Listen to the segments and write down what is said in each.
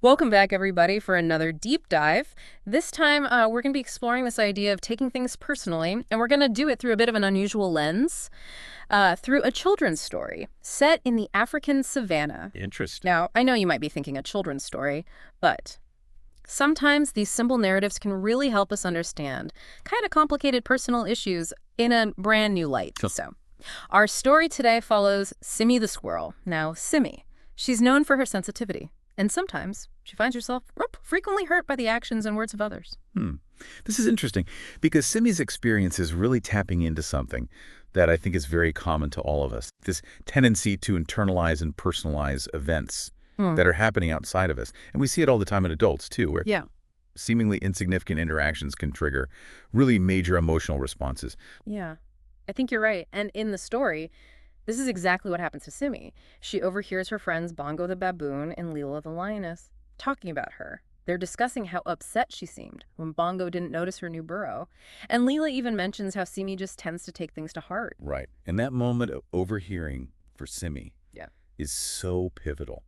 Welcome back, everybody, for another deep dive. This time, we're going to be exploring this idea of taking things personally, and we're going to do it through a bit of an unusual lens, through a children's story set in the African savannah. Interesting. Now, I know you might be thinking a children's story, but sometimes these simple narratives can really help us understand kind of complicated personal issues in a brand new light. Sure. So, our story today follows Simi the squirrel. Now, Simi, she's known for her sensitivity. And sometimes she finds herself frequently hurt by the actions and words of others. This is interesting because Simi's experience is really tapping into something that I think is very common to all of us. This tendency to internalize and personalize events that are happening outside of us. And we see it all the time in adults, too, where Yeah. seemingly insignificant interactions can trigger really major emotional responses. Yeah. I think you're right. And in the story, this is exactly what happens to Simi. She overhears her friends Bongo the baboon and Leela the lioness talking about her. They're discussing how upset she seemed when Bongo didn't notice her new burrow. And Leela even mentions how Simi just tends to take things to heart. Right. And that moment of overhearing for Simi Yeah. is so pivotal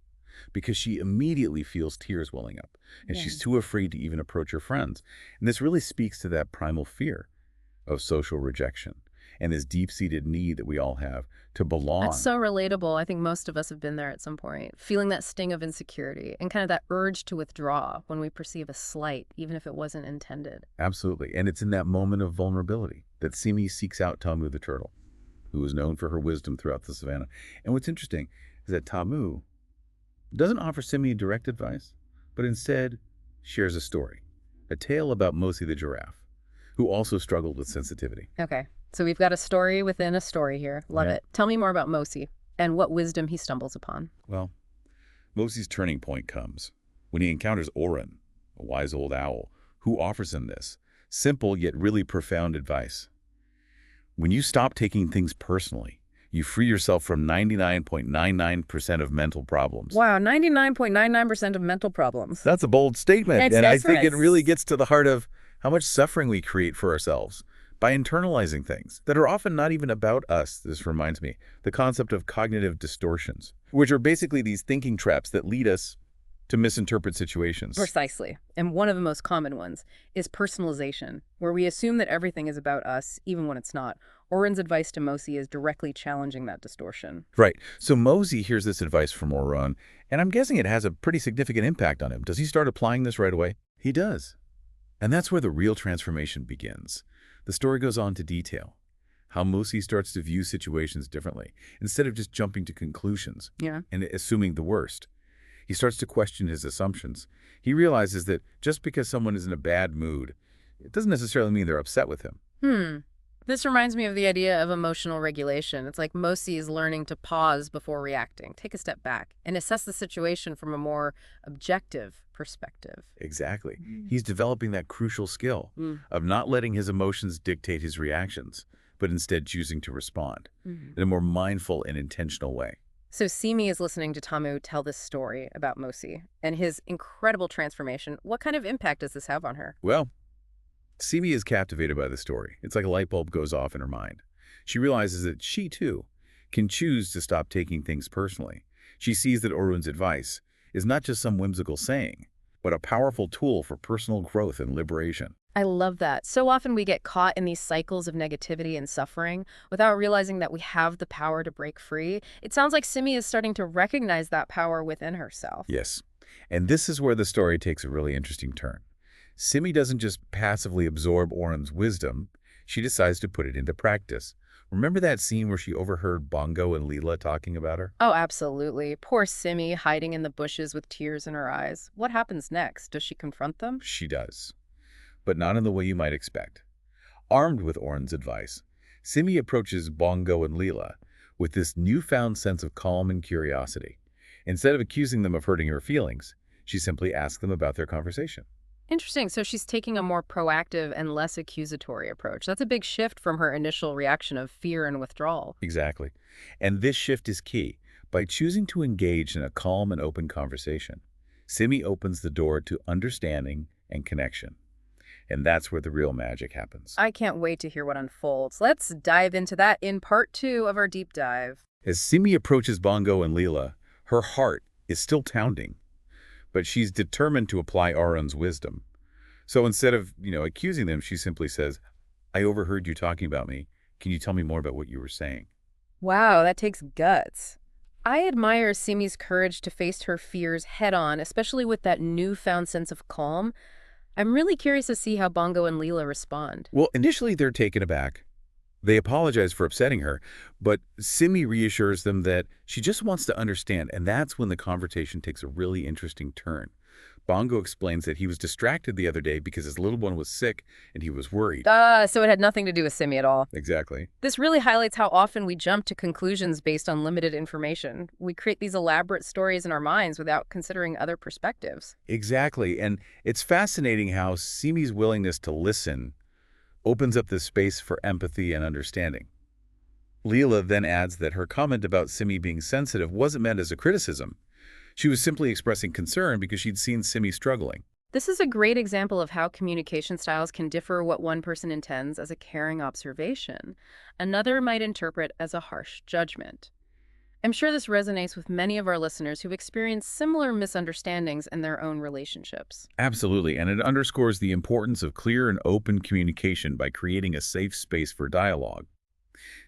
because she immediately feels tears welling up and Yeah. she's too afraid to even approach her friends. And this really speaks to that primal fear of social rejection and this deep-seated need that we all have to belong. That's so relatable. I think most of us have been there at some point, feeling that sting of insecurity and kind of that urge to withdraw when we perceive a slight, even if it wasn't intended. Absolutely. And it's in that moment of vulnerability that Simi seeks out Tamu the turtle, who is known for her wisdom throughout the savannah. And what's interesting is that Tamu doesn't offer Simi direct advice, but instead shares a story, a tale about Mosi the giraffe, who also struggled with sensitivity. Okay, so we've got a story within a story here. Love Yeah. it. Tell me more about Mosi and what wisdom he stumbles upon. Well, Mosi's turning point comes when he encounters Oren, a wise old owl, who offers him this simple yet really profound advice. When you stop taking things personally, you free yourself from 99.99% of mental problems. Wow, 99.99% of mental problems. That's a bold statement, It's and I think it different. really gets to the heart of how much suffering we create for ourselves by internalizing things that are often not even about us. This reminds me, the concept of cognitive distortions, which are basically these thinking traps that lead us to misinterpret situations. Precisely. And one of the most common ones is personalization, where we assume that everything is about us, even when it's not. Oren's advice to Mosi is directly challenging that distortion. Right. So Mosey hears this advice from Oran, and I'm guessing it has a pretty significant impact on him. Does he start applying this right away? He does. And that's where the real transformation begins. The story goes on to detail how Mosey starts to view situations differently. Instead of just jumping to conclusions Yeah. and assuming the worst, he starts to question his assumptions. He realizes that just because someone is in a bad mood, it doesn't necessarily mean they're upset with him. This reminds me of the idea of emotional regulation. It's like Mosi is learning to pause before reacting, take a step back, and assess the situation from a more objective perspective. Exactly. He's developing that crucial skill of not letting his emotions dictate his reactions, but instead choosing to respond in a more mindful and intentional way. So Simi is listening to Tamu tell this story about Mosi and his incredible transformation. What kind of impact does this have on her? Well, Simi is captivated by the story. It's like a light bulb goes off in her mind. She realizes that she, too, can choose to stop taking things personally. She sees that Orun's advice is not just some whimsical saying, but a powerful tool for personal growth and liberation. I love that. So often we get caught in these cycles of negativity and suffering without realizing that we have the power to break free. It sounds like Simi is starting to recognize that power within herself. Yes, and this is where the story takes a really interesting turn. Simi doesn't just passively absorb Oren's wisdom, she decides to put it into practice. Remember that scene where she overheard Bongo and Leela talking about her? Oh, absolutely. Poor Simi hiding in the bushes with tears in her eyes. What happens next? Does she confront them? She does, but not in the way you might expect. Armed with Oren's advice, Simi approaches Bongo and Leela with this newfound sense of calm and curiosity. Instead of accusing them of hurting her feelings, she simply asks them about their conversation. Interesting. So she's taking a more proactive and less accusatory approach. That's a big shift from her initial reaction of fear and withdrawal. Exactly. And this shift is key. By choosing to engage in a calm and open conversation, Simi opens the door to understanding and connection. And that's where the real magic happens. I can't wait to hear what unfolds. Let's dive into that in part 2 of our deep dive. As Simi approaches Bongo and Leela, her heart is still pounding, but she's determined to apply Aaron's wisdom. So instead of, accusing them, she simply says, I overheard you talking about me. Can you tell me more about what you were saying? Wow, that takes guts. I admire Simi's courage to face her fears head on, especially with that newfound sense of calm. I'm really curious to see how Bongo and Leela respond. Well, initially they're taken aback. They apologize for upsetting her, but Simi reassures them that she just wants to understand, and that's when the conversation takes a really interesting turn. Bongo explains that he was distracted the other day because his little one was sick and he was worried. So it had nothing to do with Simi at all. Exactly. This really highlights how often we jump to conclusions based on limited information. We create these elaborate stories in our minds without considering other perspectives. Exactly. And it's fascinating how Simi's willingness to listen opens up this space for empathy and understanding. Leela then adds that her comment about Simi being sensitive wasn't meant as a criticism. She was simply expressing concern because she'd seen Simi struggling. This is a great example of how communication styles can differ. What one person intends as a caring observation, another might interpret as a harsh judgment. I'm sure this resonates with many of our listeners who've experienced similar misunderstandings in their own relationships. Absolutely, and it underscores the importance of clear and open communication by creating a safe space for dialogue.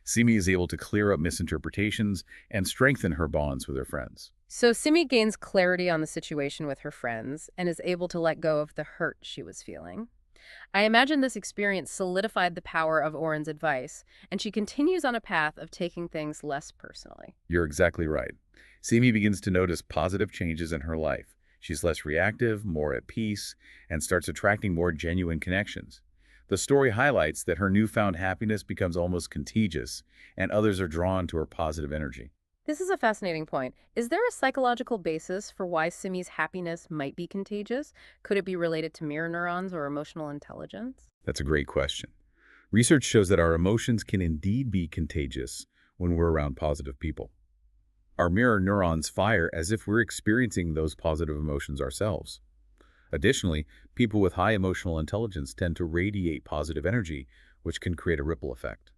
Simi is able to clear up misinterpretations and strengthen her bonds with her friends. So Simi gains clarity on the situation with her friends and is able to let go of the hurt she was feeling. I imagine this experience solidified the power of Oren's advice, and she continues on a path of taking things less personally. You're exactly right. Simi begins to notice positive changes in her life. She's less reactive, more at peace, and starts attracting more genuine connections. The story highlights that her newfound happiness becomes almost contagious, and others are drawn to her positive energy. This is a fascinating point. Is there a psychological basis for why Simi's happiness might be contagious? Could it be related to mirror neurons or emotional intelligence? That's a great question. Research shows that our emotions can indeed be contagious when we're around positive people. Our mirror neurons fire as if we're experiencing those positive emotions ourselves. Additionally, people with high emotional intelligence tend to radiate positive energy, which can create a ripple effect.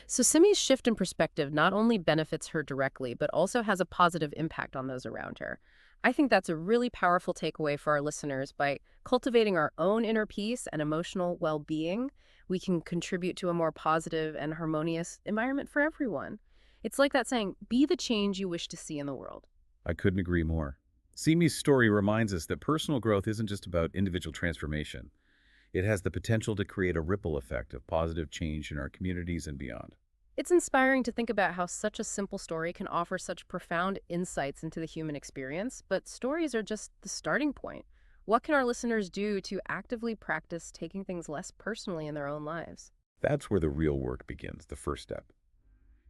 So Simi's shift in perspective not only benefits her directly, but also has a positive impact on those around her. I think that's a really powerful takeaway for our listeners. By cultivating our own inner peace and emotional well-being, we can contribute to a more positive and harmonious environment for everyone. It's like that saying, be the change you wish to see in the world. I couldn't agree more. Simi's story reminds us that personal growth isn't just about individual transformation. It has the potential to create a ripple effect of positive change in our communities and beyond. It's inspiring to think about how such a simple story can offer such profound insights into the human experience, but stories are just the starting point. What can our listeners do to actively practice taking things less personally in their own lives? That's where the real work begins. The first step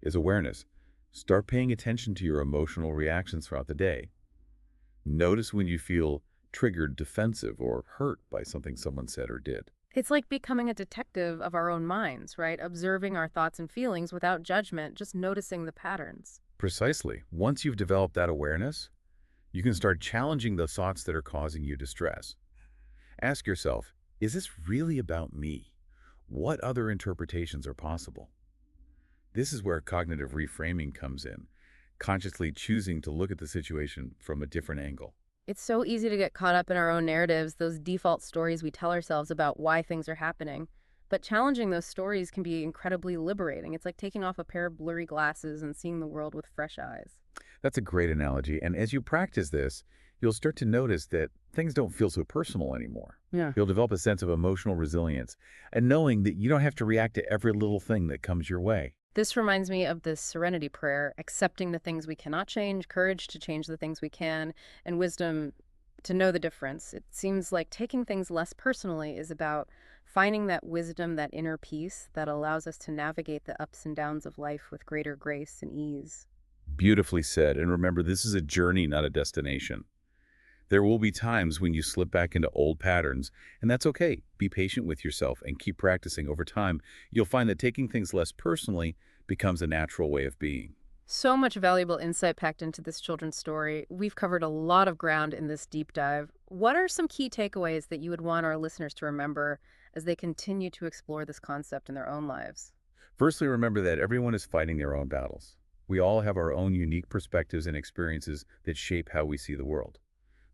is awareness. Start paying attention to your emotional reactions throughout the day. Notice when you feel triggered, defensive, or hurt by something someone said or did. It's like becoming a detective of our own minds, right? Observing our thoughts and feelings without judgment, just noticing the patterns. Precisely. Once you've developed that awareness, you can start challenging the thoughts that are causing you distress. Ask yourself, is this really about me? What other interpretations are possible? This is where cognitive reframing comes in, consciously choosing to look at the situation from a different angle. It's so easy to get caught up in our own narratives, those default stories we tell ourselves about why things are happening. But challenging those stories can be incredibly liberating. It's like taking off a pair of blurry glasses and seeing the world with fresh eyes. That's a great analogy, and as you practice this, you'll start to notice that things don't feel so personal anymore. Yeah. You'll develop a sense of emotional resilience and knowing that you don't have to react to every little thing that comes your way. This reminds me of this serenity prayer, accepting the things we cannot change, courage to change the things we can, and wisdom to know the difference. It seems like taking things less personally is about finding that wisdom, that inner peace that allows us to navigate the ups and downs of life with greater grace and ease. Beautifully said, and remember, this is a journey, not a destination. There will be times when you slip back into old patterns, and that's okay. Be patient with yourself and keep practicing. Over time, you'll find that taking things less personally becomes a natural way of being. So much valuable insight packed into this children's story. We've covered a lot of ground in this deep dive. What are some key takeaways that you would want our listeners to remember as they continue to explore this concept in their own lives? Firstly, remember that everyone is fighting their own battles. We all have our own unique perspectives and experiences that shape how we see the world.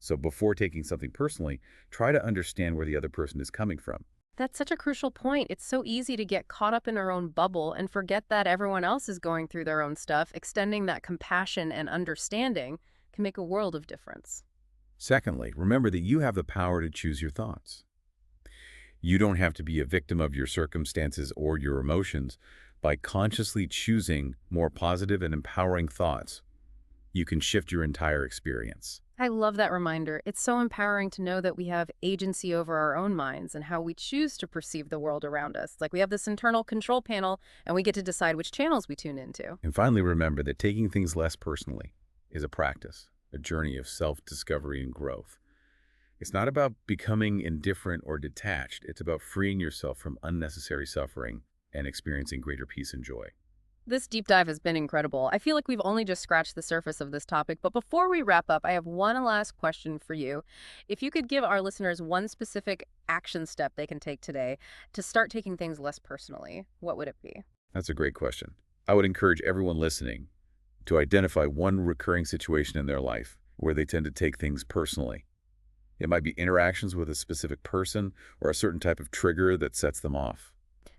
So before taking something personally, try to understand where the other person is coming from. That's such a crucial point. It's so easy to get caught up in our own bubble and forget that everyone else is going through their own stuff. Extending that compassion and understanding can make a world of difference. Secondly, remember that you have the power to choose your thoughts. You don't have to be a victim of your circumstances or your emotions. By consciously choosing more positive and empowering thoughts, you can shift your entire experience. I love that reminder. It's so empowering to know that we have agency over our own minds and how we choose to perceive the world around us. Like we have this internal control panel and we get to decide which channels we tune into. And finally, remember that taking things less personally is a practice, a journey of self-discovery and growth. It's not about becoming indifferent or detached. It's about freeing yourself from unnecessary suffering and experiencing greater peace and joy. This deep dive has been incredible. I feel like we've only just scratched the surface of this topic, but before we wrap up, I have one last question for you. If you could give our listeners one specific action step they can take today to start taking things less personally, what would it be? That's a great question. I would encourage everyone listening to identify one recurring situation in their life where they tend to take things personally. It might be interactions with a specific person or a certain type of trigger that sets them off.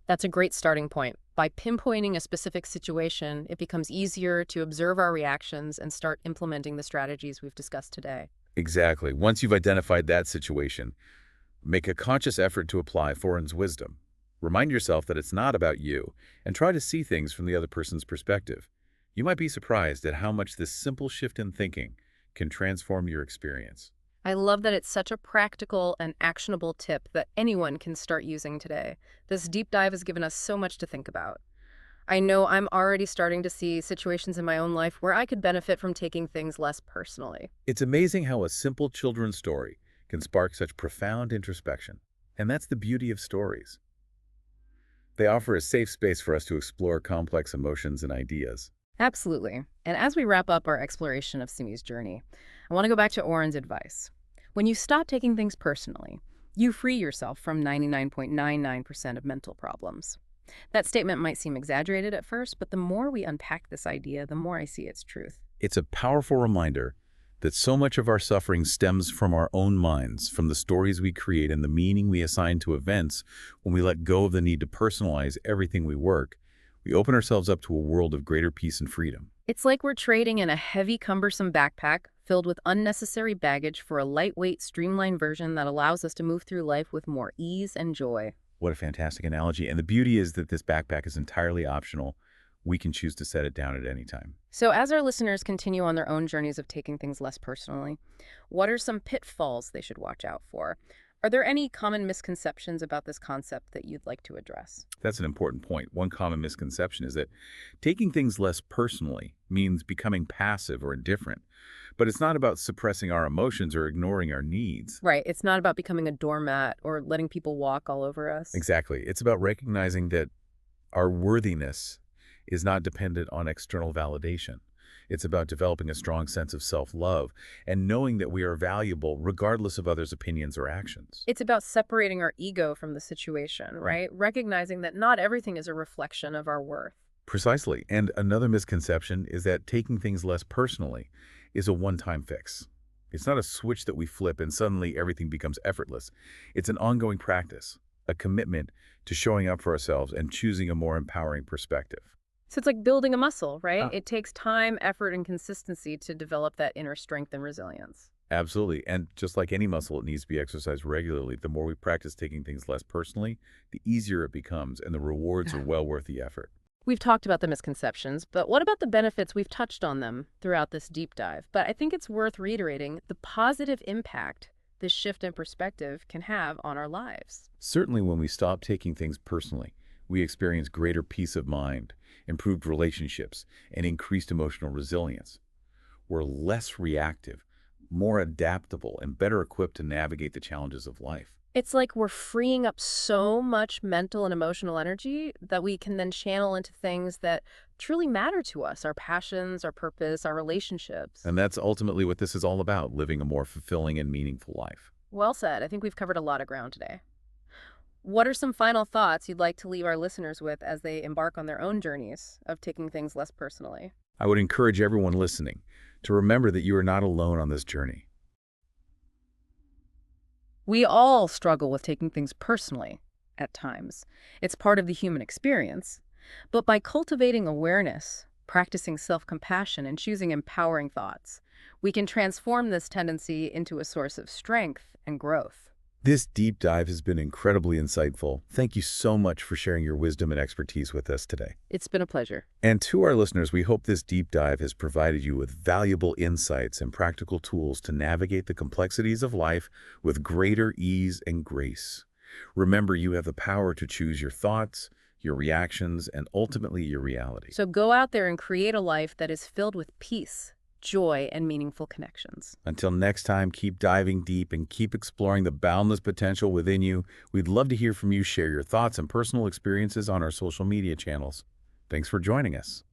That's a great starting point. By pinpointing a specific situation, it becomes easier to observe our reactions and start implementing the strategies we've discussed today. Exactly. Once you've identified that situation, make a conscious effort to apply Thorin's wisdom. Remind yourself that it's not about you, and try to see things from the other person's perspective. You might be surprised at how much this simple shift in thinking can transform your experience. I love that it's such a practical and actionable tip that anyone can start using today. This deep dive has given us so much to think about. I know I'm already starting to see situations in my own life where I could benefit from taking things less personally. It's amazing how a simple children's story can spark such profound introspection. And that's the beauty of stories. They offer a safe space for us to explore complex emotions and ideas. Absolutely. And as we wrap up our exploration of Simi's journey, I want to go back to Oren's advice. When you stop taking things personally, you free yourself from 99.99% of mental problems. That statement might seem exaggerated at first, but the more we unpack this idea, the more I see its truth. It's a powerful reminder that so much of our suffering stems from our own minds, from the stories we create and the meaning we assign to events. When we let go of the need to personalize everything we work, we open ourselves up to a world of greater peace and freedom. It's like we're trading in a heavy, cumbersome backpack filled with unnecessary baggage for a lightweight, streamlined version that allows us to move through life with more ease and joy. What a fantastic analogy. And the beauty is that this backpack is entirely optional. We can choose to set it down at any time. So as our listeners continue on their own journeys of taking things less personally, what are some pitfalls they should watch out for? Are there any common misconceptions about this concept that you'd like to address? That's an important point. One common misconception is that taking things less personally means becoming passive or indifferent. But it's not about suppressing our emotions or ignoring our needs. Right. It's not about becoming a doormat or letting people walk all over us. Exactly. It's about recognizing that our worthiness is not dependent on external validation. It's about developing a strong sense of self-love and knowing that we are valuable regardless of others' opinions or actions. It's about separating our ego from the situation, right? Recognizing that not everything is a reflection of our worth. Precisely. And another misconception is that taking things less personally is a one-time fix. It's not a switch that we flip and suddenly everything becomes effortless. It's an ongoing practice, a commitment to showing up for ourselves and choosing a more empowering perspective. So it's like building a muscle, right? It takes time, effort, and consistency to develop that inner strength and resilience. Absolutely. And just like any muscle, it needs to be exercised regularly. The more we practice taking things less personally, the easier it becomes, and the rewards are well worth the effort. We've talked about the misconceptions, but what about the benefits? We've touched on them throughout this deep dive, but I think it's worth reiterating the positive impact this shift in perspective can have on our lives. Certainly when we stop taking things personally, we experience greater peace of mind, improved relationships, and increased emotional resilience. We're less reactive, more adaptable, and better equipped to navigate the challenges of life. It's like we're freeing up so much mental and emotional energy that we can then channel into things that truly matter to us, our passions, our purpose, our relationships. And that's ultimately what this is all about, living a more fulfilling and meaningful life. Well said. I think we've covered a lot of ground today. What are some final thoughts you'd like to leave our listeners with as they embark on their own journeys of taking things less personally? I would encourage everyone listening to remember that you are not alone on this journey. We all struggle with taking things personally at times. It's part of the human experience. But by cultivating awareness, practicing self-compassion, and choosing empowering thoughts, we can transform this tendency into a source of strength and growth. This deep dive has been incredibly insightful. Thank you so much for sharing your wisdom and expertise with us today. It's been a pleasure. And to our listeners, we hope this deep dive has provided you with valuable insights and practical tools to navigate the complexities of life with greater ease and grace. Remember, you have the power to choose your thoughts, your reactions, and ultimately your reality. So go out there and create a life that is filled with peace, joy, and meaningful connections. Until next time, keep diving deep and keep exploring the boundless potential within you. We'd love to hear from you. Share your thoughts and personal experiences on our social media channels. Thanks for joining us.